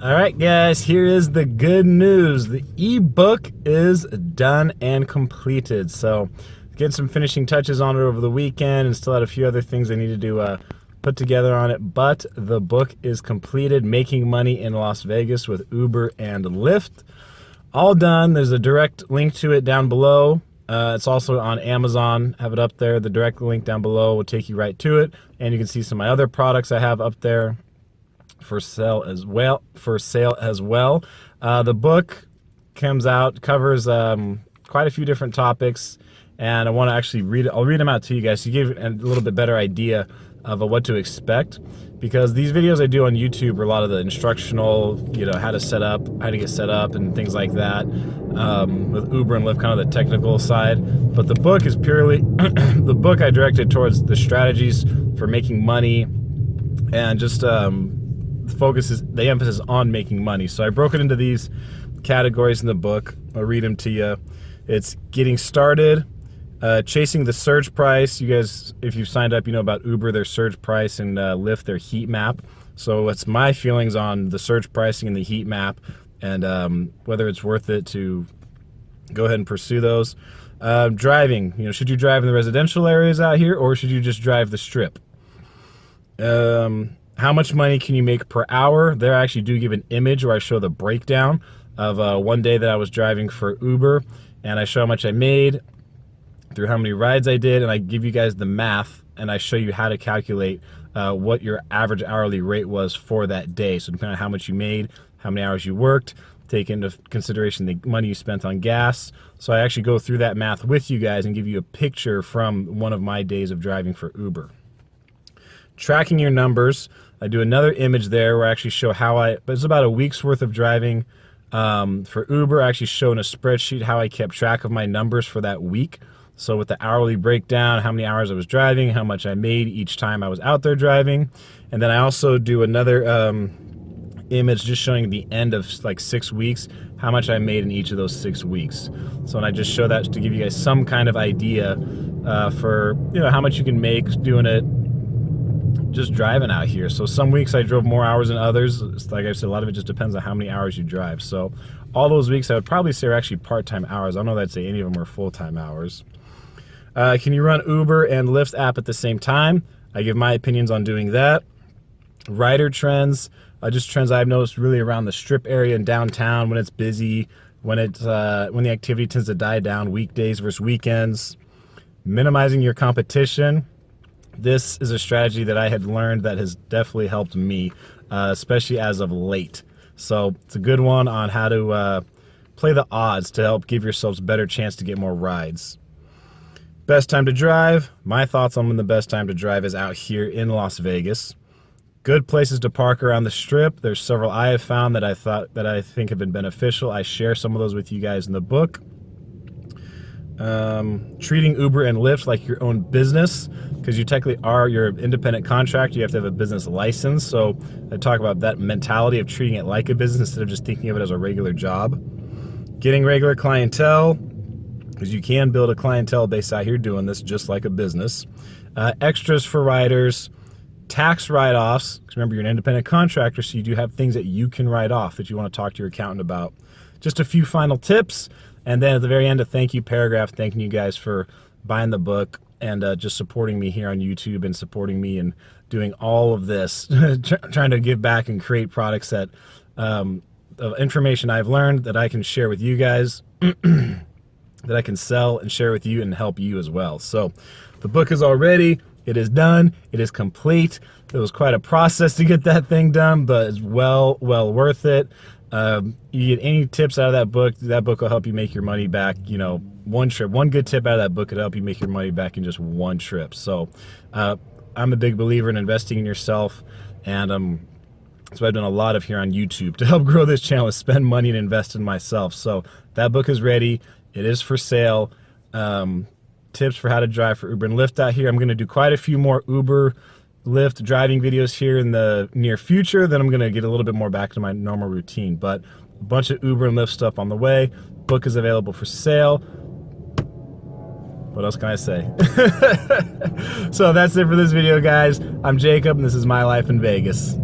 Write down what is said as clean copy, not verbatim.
All right, guys, here is the good news. The ebook is done and completed. So, getting some finishing touches on it over the weekend and still had a few other things I needed to put together on it. But the book is completed, Making Money in Las Vegas with Uber and Lyft. All done. There's a direct link to it down below. It's also on Amazon. Have it up there. The direct link down below will take you right to it. And you can see some of my other products I have up there for sale as well. The book covers quite a few different topics, and I want to actually read it. I'll read them out to you guys to give a little bit better idea of what to expect, because these videos I do on YouTube are a lot of the instructional, how to get set up and things like that, with Uber and Lyft, kind of the technical side. But the book is purely the book I directed towards the strategies for making money, and just the emphasis on making money. So I broke it into these categories in the book. I'll read them to you. It's getting started, chasing the surge price. You guys, if you've signed up, you know about Uber, their surge price, and Lyft, their heat map. So it's my feelings on the surge pricing and the heat map, and whether it's worth it to go ahead and pursue those. Driving, should you drive in the residential areas out here, or should you just drive the strip? How much money can you make per hour? There I actually do give an image where I show the breakdown of one day that I was driving for Uber, and I show how much I made through how many rides I did, and I give you guys the math, and I show you how to calculate what your average hourly rate was for that day. So depending on how much you made, how many hours you worked, take into consideration the money you spent on gas. So I actually go through that math with you guys and give you a picture from one of my days of driving for Uber. Tracking your numbers. I do another image there where I actually show but it's about a week's worth of driving for Uber. I actually show in a spreadsheet how I kept track of my numbers for that week. So with the hourly breakdown, how many hours I was driving, how much I made each time I was out there driving. And then I also do another image just showing the end of like 6 weeks, how much I made in each of those 6 weeks. So, and I just show that to give you guys some kind of idea for, how much you can make doing it, just driving out here. So some weeks I drove more hours than others. Like I said, a lot of it just depends on how many hours you drive. So all those weeks I would probably say are actually part-time hours. I don't know that I'd say any of them are full-time hours. Can you run Uber and Lyft app at the same time? I give my opinions on doing that. Rider trends, just trends I've noticed really around the strip area and downtown when it's busy, when the activity tends to die down, weekdays versus weekends. Minimizing your competition. This is a strategy that I had learned that has definitely helped me, especially as of late. So it's a good one on how to play the odds to help give yourselves a better chance to get more rides. Best time to drive. My thoughts on when the best time to drive is out here in Las Vegas. Good places to park around the strip. There's several I have found that I think have been beneficial. I share some of those with you guys in the book. Treating Uber and Lyft like your own business, because you technically are your independent contractor. You have to have a business license. So I talk about that mentality of treating it like a business instead of just thinking of it as a regular job. Getting regular clientele, because you can build a clientele base out here doing this just like a business. Extras for riders. Tax write-offs, because remember you're an independent contractor, so you do have things that you can write off that you want to talk to your accountant about. Just a few final tips. And then at the very end, a thank you paragraph thanking you guys for buying the book and just supporting me here on YouTube and supporting me and doing all of this, trying to give back and create products that of information I've learned that I can share with you guys, that I can sell and share with you and help you as well. So the book is all ready. It is done. It is complete. It was quite a process to get that thing done, but it's well worth it. You get any tips out of that book will help you make your money back, one trip. One good tip out of that book could help you make your money back in just one trip. So I'm a big believer in investing in yourself, and that's what I've done a lot of here on YouTube to help grow this channel, is spend money and invest in myself. So that book is ready. It is for sale. Tips for how to drive for Uber and Lyft out here. I'm going to do quite a few more Uber Lyft driving videos here in the near future. Then I'm going to get a little bit more back to my normal routine, but a bunch of Uber and Lyft stuff on the way. Book is available for sale. What else can I say? So that's it for this video, guys. I'm Jacob, and this is My Life in Vegas.